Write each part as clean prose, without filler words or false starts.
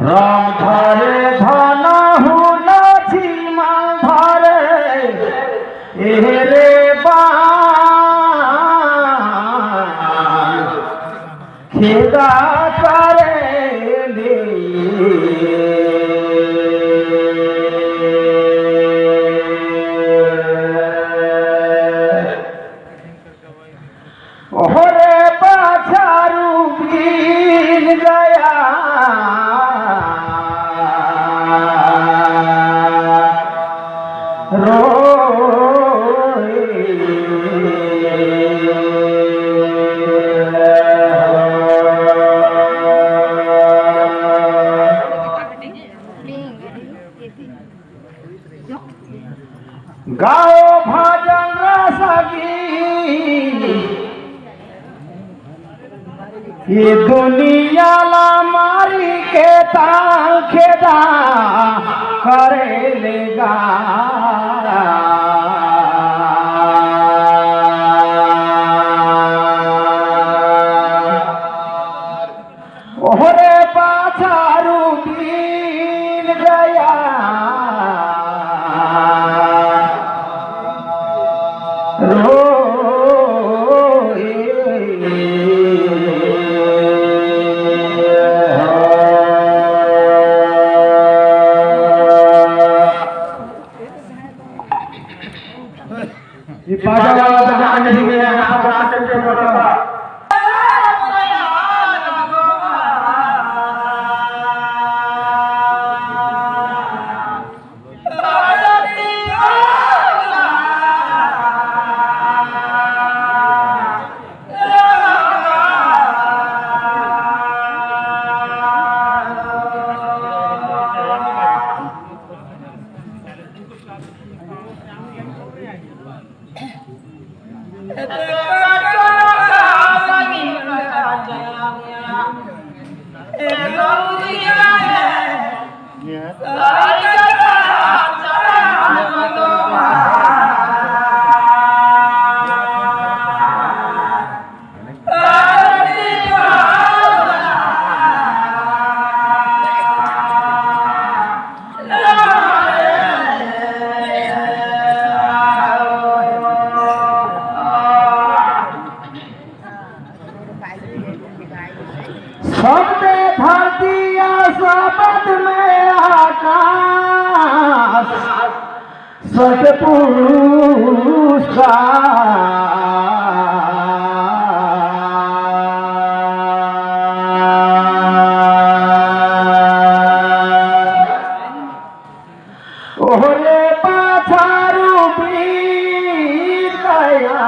राम धरे धना हुना झीमा धरे एरे बान खेदा करे ले ओहरे बाछारू बीन गया गाओ भजन रसगी ये दुनिया ला मारी के ताल खेदा करे लेगा ओहरे पाछारू बीन गया सबने धर दिया शब्द में आकाश सतपुरुष का ओहरे पाछारू बीन गया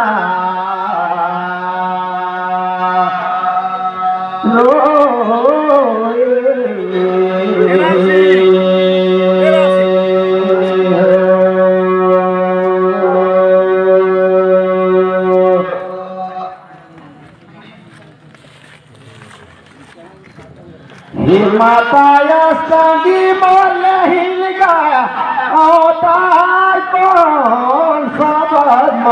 माता संगी बोल हिल गया अवतार कौन सबद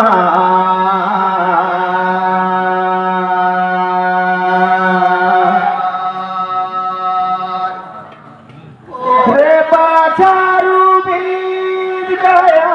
रे बाछारू बीन गया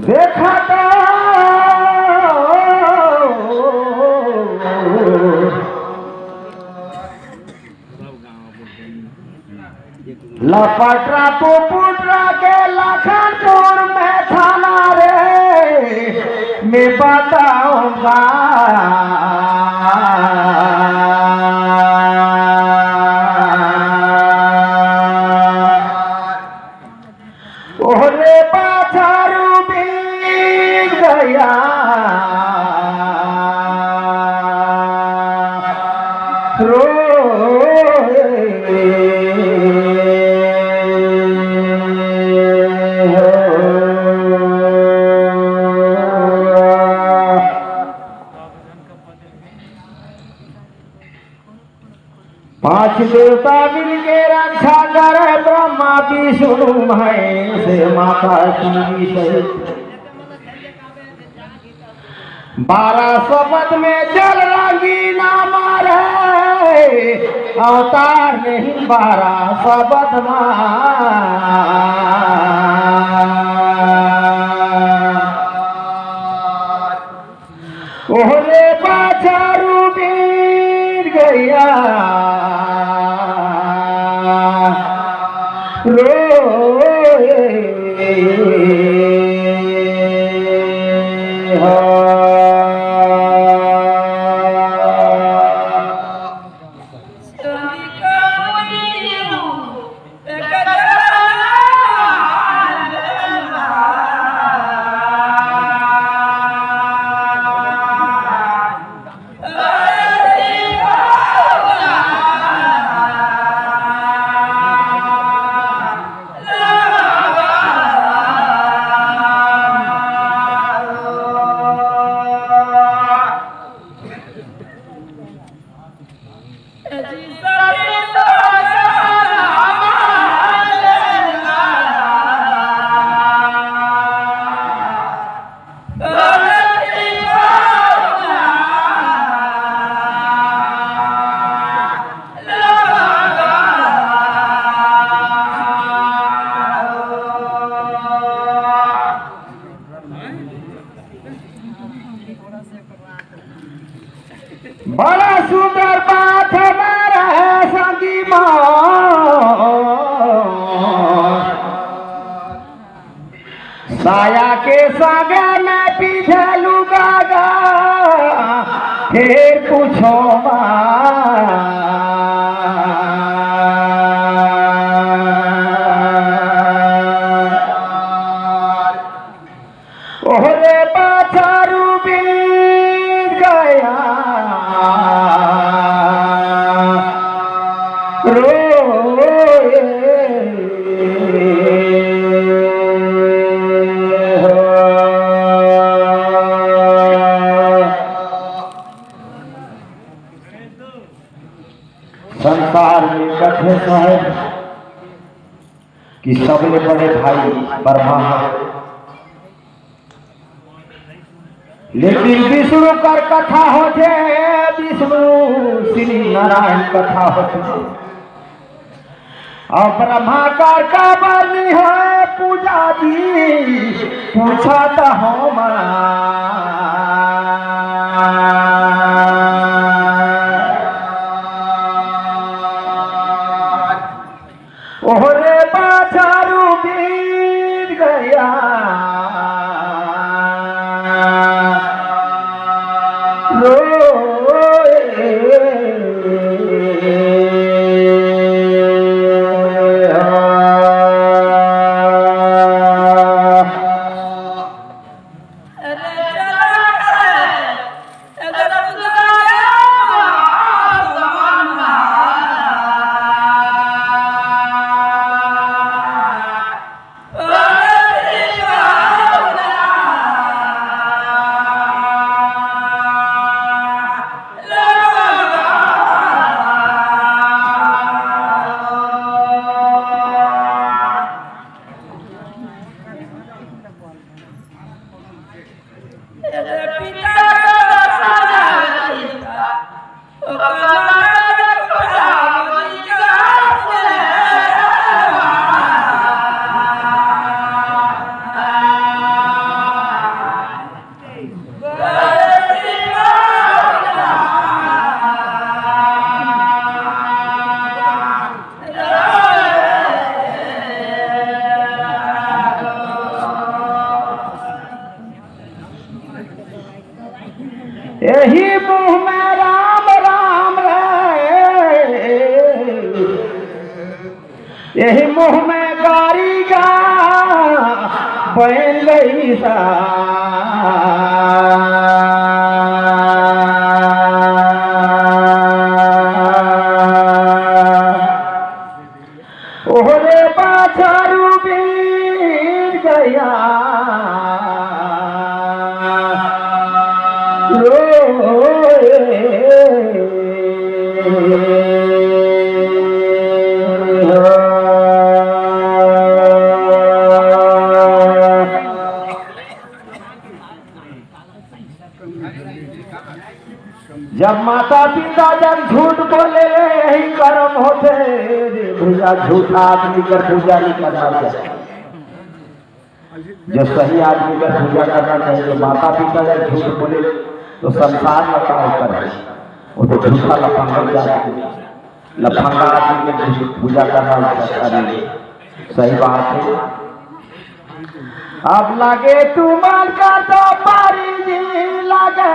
देखा तो लपटरा पुपुटरा के लखनपुर में थाना रे मैं बताऊंगा ओरे पाछारू बीत गया पांच देवता मिलके रक्षा करे ब्रह्मा विष्णु महेश माता शिवी सहित 12 शपथ में जल रंगीना मारे अवतार नहीं 12 शपथ ओहरे पाछारू बीत गया बड़ा सुंदर बात हमारा है संगी साया के सागे में पीछे लुगागा फिर पूछो ओहरे पाछारू बीत गया संसार में कथे साहेब कि सबले बड़े भाई ब्रह्मा है, लेकिन विष्णु कर कथा होते विष्णु श्री नारायण कथा होते और ब्रह्मा कर का बनी है पूजा जी पूछा तो हम ओहरे पाछारू बीत गया बन गई सा ओहरे बाछारू बीर गया जब माता पिता जब झूठ बोले यही कर्म होते रे भैया। झूठा आदमी कर पूजा नहीं करना चाहिए। जो सही आदमी कर पूजा करना चाहिए। माता पिता जब झूठ बोले तो संसार में काम करे वो तो झूठा लफंगा जाता। लफंगा आदमी के पूजा करना अच्छा नहीं। सही बात है। अब लगे तुमन का तो पारी जी लगे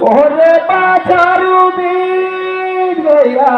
ओरे बाछारू बीत गया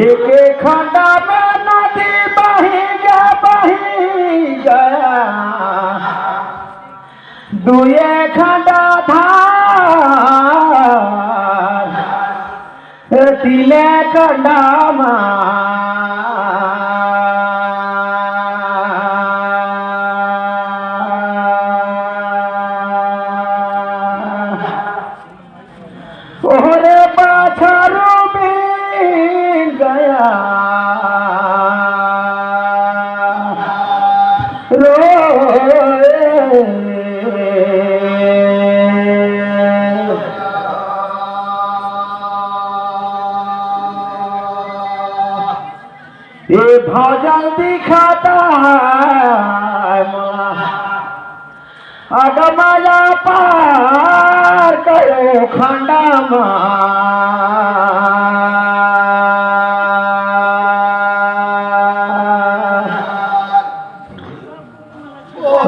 एक खंडा में नदी बही गया दुए खंडा धार तीने खंडा ओहरे बाछारू बीत गया ये भजन दिखाता है अगमया पार करो खंडा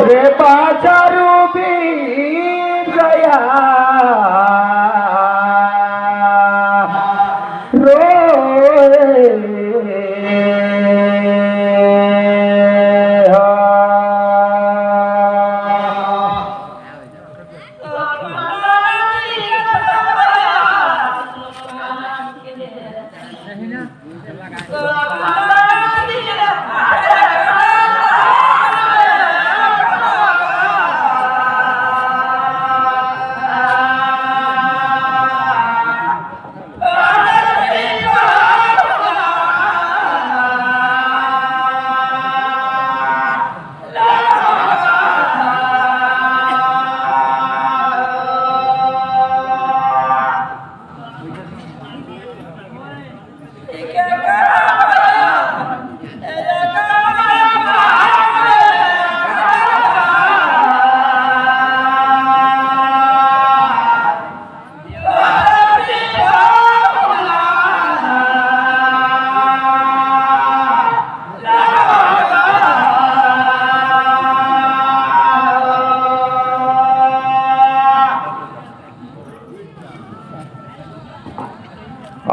रे बाछारू बीत गया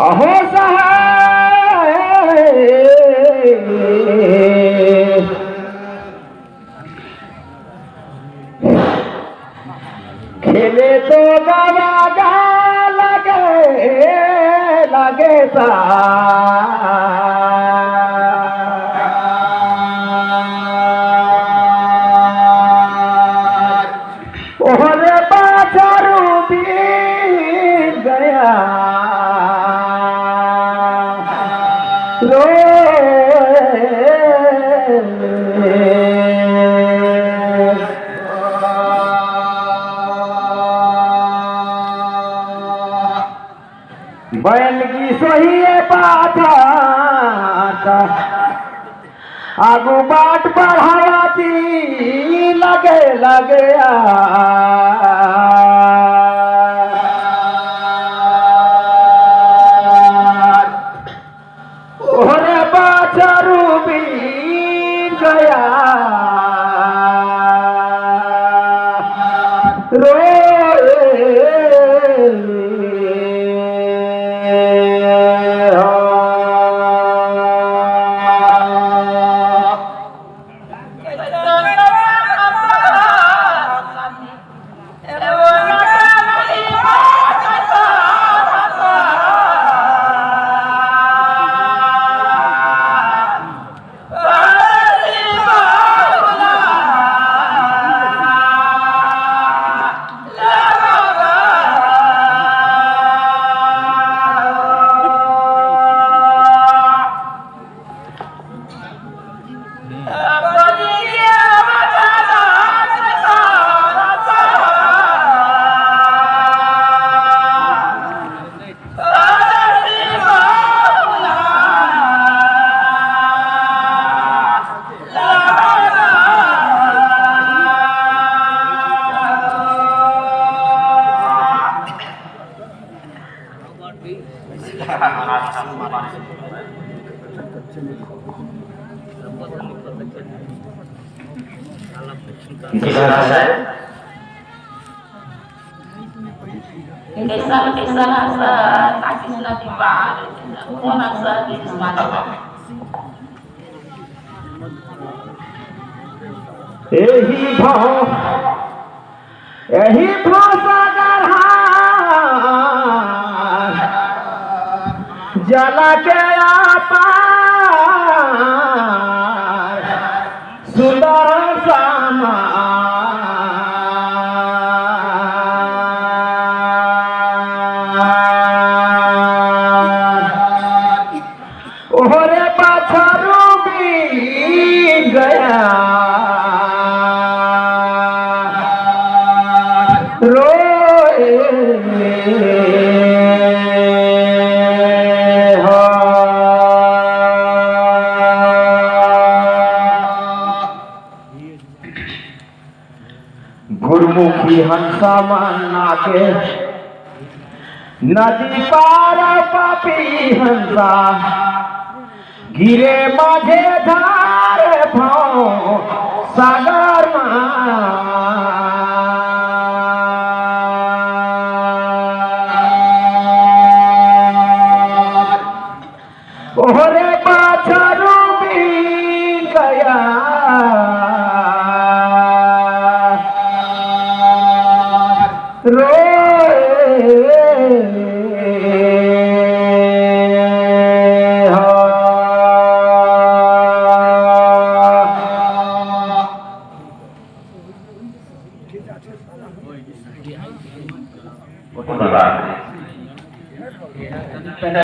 अहो सहाय खेले तो गवा गा लगे सा ओहरे बाजारू बीत गया बैल की सही बाता आगू बाट बढ़ाती लगे ओहरे बाजारू बीत गया यही भाषागर जला के आपार सुंदर सामा ओहरे पाछारू बीत गया गुरुमुखी हंसा माना के नदी पार पापी हंसा गिरे माझे धार भाव सागर ओहरे पाछारू बीत गया